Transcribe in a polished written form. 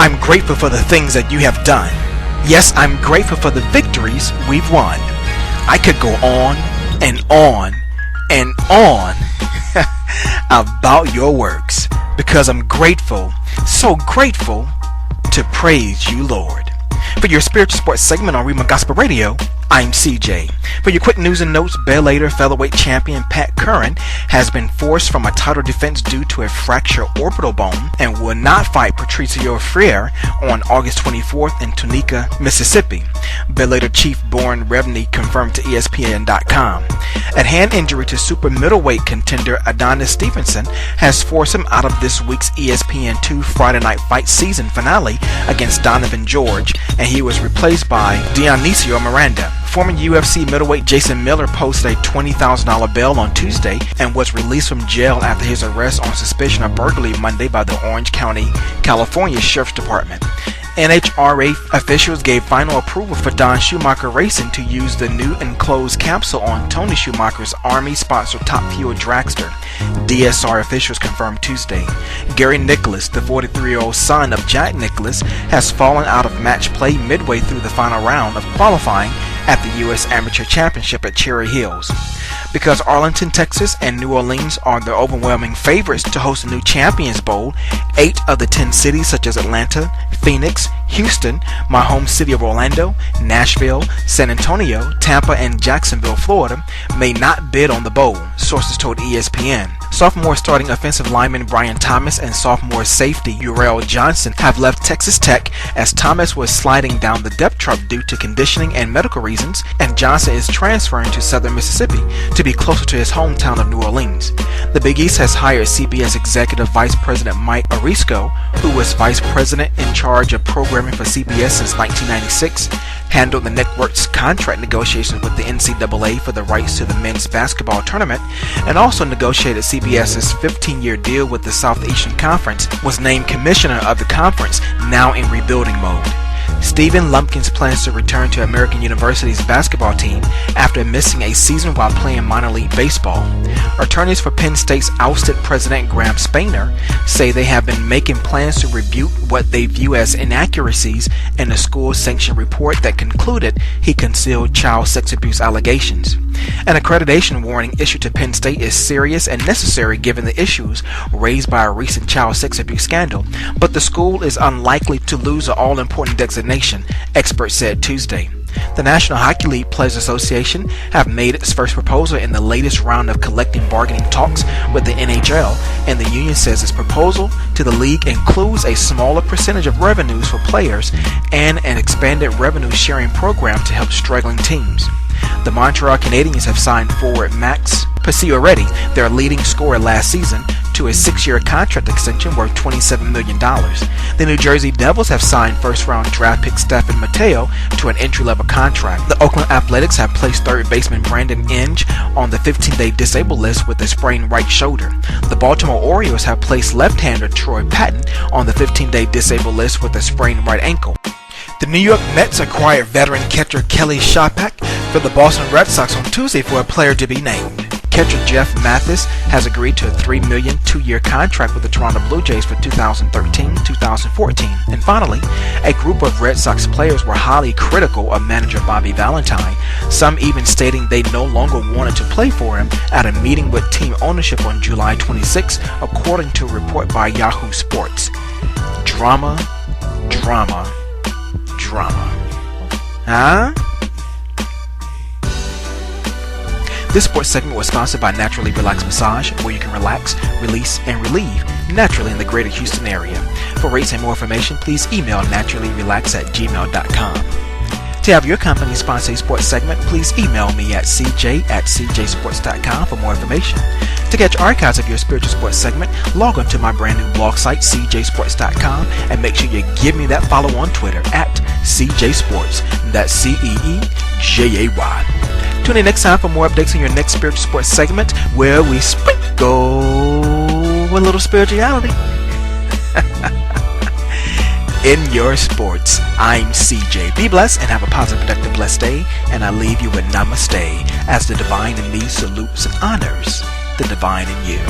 I'm grateful for the things that you have done. Yes, I'm grateful for the victories we've won. I could go on and on and on about your works because I'm grateful, so grateful to praise you, Lord. For your spiritual sports segment on Rema Gospel Radio, I'm CJ. For your quick news and notes, Bellator featherweight champion Pat Curran has been forced from a title defense due to a fractured orbital bone and will not fight Patricio Freire on August 24th in Tunica, Mississippi. Bellator chief Born Revney confirmed to ESPN.com. A hand injury to super middleweight contender Adonis Stevenson has forced him out of this week's ESPN2 Friday Night Fight season finale against Donovan George, and he was replaced by Dionisio Miranda. Former UFC middleweight Jason Miller posted a $20,000 bail on Tuesday and was released from jail after his arrest on suspicion of burglary Monday by the Orange County, California Sheriff's Department. NHRA officials gave final approval for Don Schumacher Racing to use the new enclosed capsule on Tony Schumacher's Army-sponsored Top Fuel dragster. DSR officials confirmed Tuesday. Gary Nicholas, the 43-year-old son of Jack Nicholas, has fallen out of match play midway through the final round of qualifying at the U.S. Amateur Championship at Cherry Hills. Because Arlington, Texas and New Orleans are the overwhelming favorites to host a new Champions Bowl, 8 of the 10 cities such as Atlanta, Phoenix, Houston, my home city of Orlando, Nashville, San Antonio, Tampa, and Jacksonville, Florida, may not bid on the bowl, sources told ESPN. Sophomore starting offensive lineman Brian Thomas and sophomore safety Uriel Johnson have left Texas Tech as Thomas was sliding down the depth chart due to conditioning and medical reasons, and Johnson is transferring to Southern Mississippi to be closer to his hometown of New Orleans. The Big East has hired CBS Executive Vice President Mike Arisco, who was Vice President in charge of programming for CBS since 1996, handled the network's contract negotiations with the NCAA for the rights to the men's basketball tournament, and also negotiated CBS's 15-year deal with the Southeastern Conference, was named commissioner of the conference, now in rebuilding mode. Stephen Lumpkins plans to return to American University's basketball team after missing a season while playing minor league baseball. Attorneys for Penn State's ousted president Graham Spainer say they have been making plans to rebuke what they view as inaccuracies in a school-sanctioned report that concluded he concealed child sex abuse allegations. An accreditation warning issued to Penn State is serious and necessary given the issues raised by a recent child sex abuse scandal, but the school is unlikely to lose an all-important designation, experts said Tuesday. The National Hockey League Players Association have made its first proposal in the latest round of collective bargaining talks with the NHL, and the union says its proposal to the league includes a smaller percentage of revenues for players and an expanded revenue sharing program to help struggling teams. The Montreal Canadiens have signed forward Max Pacioretty, their leading scorer last season, to a 6-year contract extension worth $27 million. The New Jersey Devils have signed first-round draft pick Stephen Mateo to an entry-level contract. The Oakland Athletics have placed third baseman Brandon Inge on the 15-day disabled list with a sprained right shoulder. The Baltimore Orioles have placed left-hander Troy Patton on the 15-day disabled list with a sprained right ankle. The New York Mets acquired veteran catcher Kelly Shopak for the Boston Red Sox on Tuesday for a player to be named. Catcher Jeff Mathis has agreed to a $3 million 2-year contract with the Toronto Blue Jays for 2013-2014. And finally, a group of Red Sox players were highly critical of manager Bobby Valentine, some even stating they no longer wanted to play for him at a meeting with team ownership on July 26, according to a report by Yahoo Sports. Drama, drama, drama. Huh? This sports segment was sponsored by Naturally Relax Massage, where you can relax, release, and relieve naturally in the greater Houston area. For rates and more information, please email naturallyrelax@gmail.com. To have your company sponsor a sports segment, please email me at cj@cjsports.com for more information. To catch archives of your spiritual sports segment, log on to my brand new blog site, cjsports.com, and make sure you give me that follow on Twitter at cjsports. That's CEEJAY. Tune in next time for more updates on your next spiritual sports segment, where we sprinkle a little spirituality in your sports. I'm CJ. Be blessed and have a positive, productive, blessed day. And I leave you with namaste as the divine in me salutes and honors the divine in you.